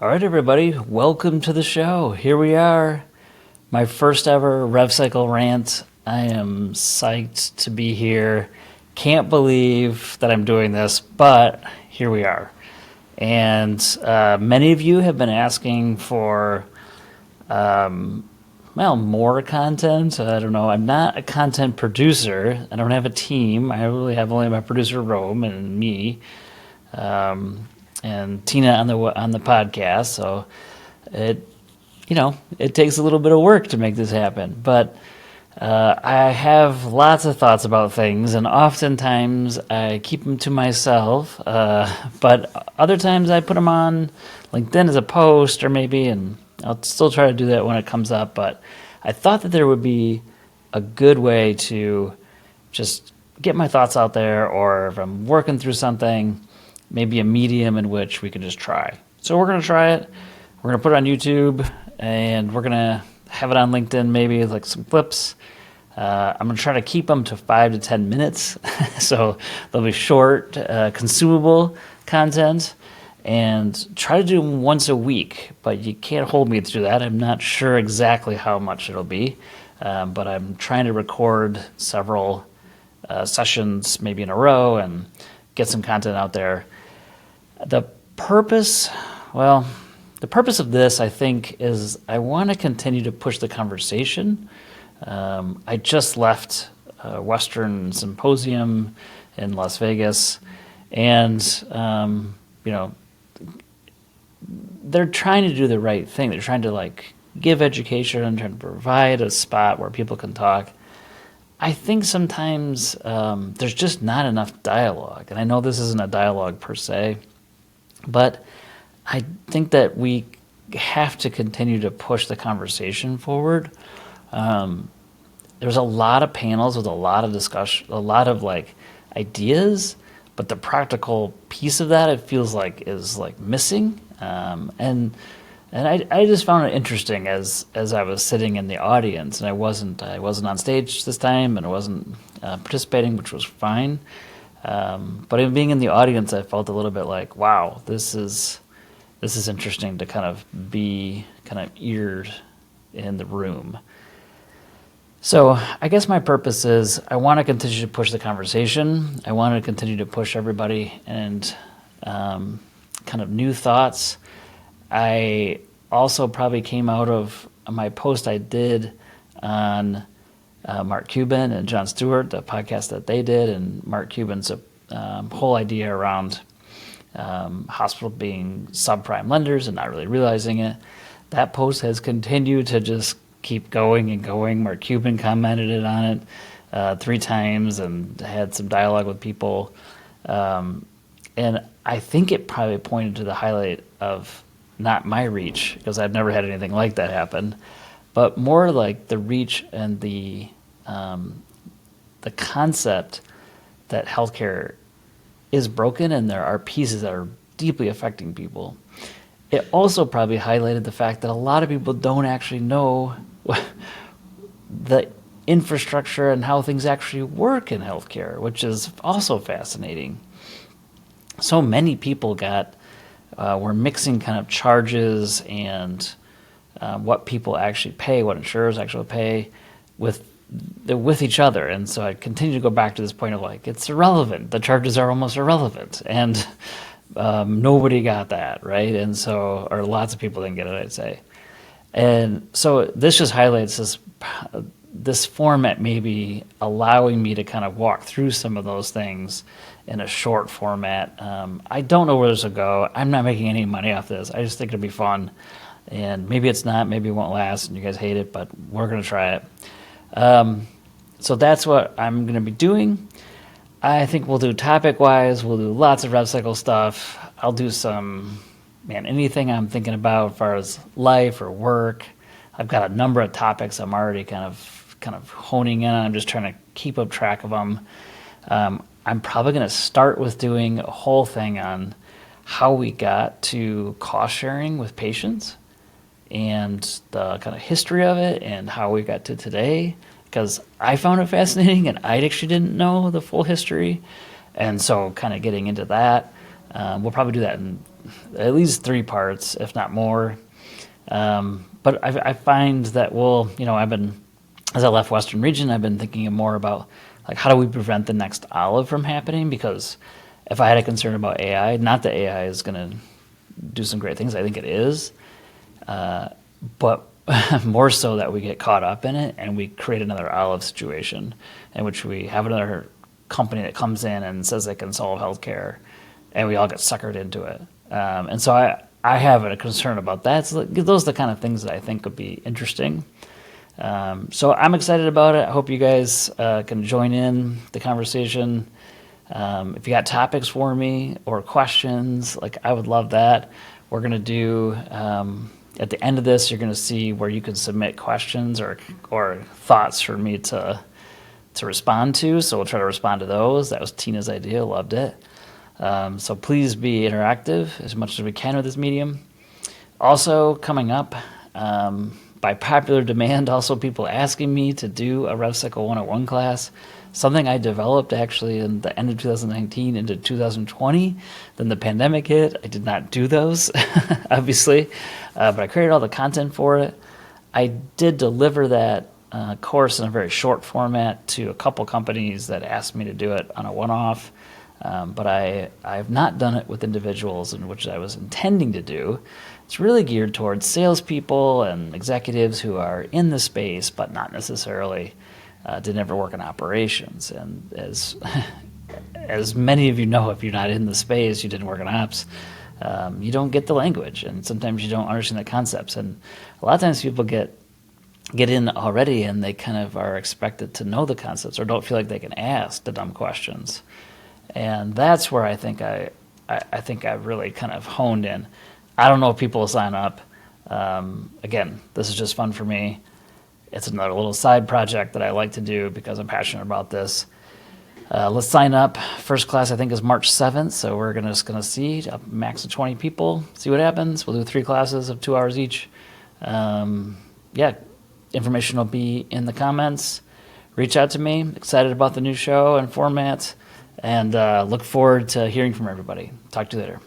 All right, everybody, welcome to the show. Here we are, my first ever Cycle Rant. I am psyched to be here. Can't believe that I'm doing this, but here we are. And many of you have been asking for, more content. I don't know. I'm not a content producer. I don't have a team. I really have only my producer, Rome, and me. And Tina on the podcast. So it takes a little bit of work to make this happen. But I have lots of thoughts about things, and oftentimes I keep them to myself. But other times I put them on LinkedIn as a post, or maybe, and I'll still try to do that when it comes up. But I thought that there would be a good way to just get my thoughts out there, or if I'm working through something, maybe a medium in which we could just try. So we're going to try it. We're going to put it on YouTube, and we're going to have it on LinkedIn, maybe like some clips. I'm going to try to keep them to 5 to 10 minutes. So they'll be short, consumable content, and try to do them once a week. But you can't hold me to that. I'm not sure exactly how much it'll be. But I'm trying to record several sessions maybe in a row and get some content out there. The purpose of this, I think, is I want to continue to push the conversation. I just left a Western Symposium in Las Vegas, and they're trying to do the right thing. They're trying to give education and trying to provide a spot where people can talk. I think sometimes there's just not enough dialogue, and I know this isn't a dialogue per se, but I think that we have to continue to push the conversation forward. There's a lot of panels with a lot of discussion, a lot of ideas, but the practical piece of that, it feels like, is missing. And I just found it interesting as I was sitting in the audience, and I wasn't on stage this time, and I wasn't participating, which was fine. But in being in the audience, I felt a little bit like, wow, this is interesting to kind of be kind of eared in the room. So I guess my purpose is I want to continue to push the conversation. I want to continue to push everybody and kind of new thoughts. I also probably came out of my post I did on Mark Cuban and Jon Stewart, the podcast that they did, and Mark Cuban's whole idea around hospitals being subprime lenders and not really realizing it. That post has continued to just keep going and going. Mark Cuban commented on it 3 times and had some dialogue with people. And I think it probably pointed to the highlight of not my reach, because I've never had anything like that happen, but more like the reach and the concept that healthcare is broken and there are pieces that are deeply affecting people. It also probably highlighted the fact that a lot of people don't actually know the infrastructure and how things actually work in healthcare, which is also fascinating. So many people were mixing kind of charges and what people actually pay, what insurers actually pay with each other. And so I continue to go back to this point of it's irrelevant. The charges are almost irrelevant. And nobody got that, right? And so, or lots of people didn't get it, I'd say. And so this just highlights this format maybe allowing me to kind of walk through some of those things in a short format. I don't know where this will go. I'm not making any money off this. I just think it'll be fun. And maybe it's not, maybe it won't last and you guys hate it, but we're going to try it. So that's what I'm going to be doing. I think we'll do topic-wise. We'll do lots of RevCycle stuff. I'll do anything I'm thinking about as far as life or work. I've got a number of topics I'm already kind of honing in on. I'm just trying to keep up track of them. I'm probably going to start with doing a whole thing on how we got to cost sharing with patients and the kind of history of it and how we got to today, because I found it fascinating and I actually didn't know the full history. And so kind of getting into that, we'll probably do that in at least 3 parts, if not more. But I find that as I left Western Region, I've been thinking more about like how do we prevent the next olive from happening? Because if I had a concern about AI, not that AI is going to do some great things, I think it is, but more so that we get caught up in it and we create another olive situation in which we have another company that comes in and says they can solve healthcare, and we all get suckered into it. And so I have a concern about that. So those are the kind of things that I think would be interesting. So I'm excited about it. I hope you guys can join in the conversation. If you got topics for me or questions, like I would love that. We're going to do, at the end of this, you're going to see where you can submit questions or thoughts for me to respond to. So we'll try to respond to those. That was Tina's idea. Loved it. So please be interactive as much as we can with this medium. Also coming up, by popular demand, also people asking me to do a RevCycle 101 class, something I developed actually in the end of 2019 into 2020. Then the pandemic hit. I did not do those, obviously, but I created all the content for it. I did deliver that course in a very short format to a couple companies that asked me to do it on a one-off. But I have not done it with individuals, in which I was intending to do. It's really geared towards salespeople and executives who are in the space, but not necessarily did never work in operations. And as many of you know, if you're not in the space, you didn't work in ops, you don't get the language, and sometimes you don't understand the concepts. And a lot of times people get in already, and they kind of are expected to know the concepts or don't feel like they can ask the dumb questions. And that's where I think I really kind of honed in. I don't know if people will sign up. Again, this is just fun for me. It's another little side project that I like to do because I'm passionate about this. Let's sign up. First class, I think, is March 7th, so we're just going to see a max of 20 people, see what happens. We'll do 3 classes of 2 hours each. Information will be in the comments. Reach out to me. Excited about the new show and format. And look forward to hearing from everybody. Talk to you later.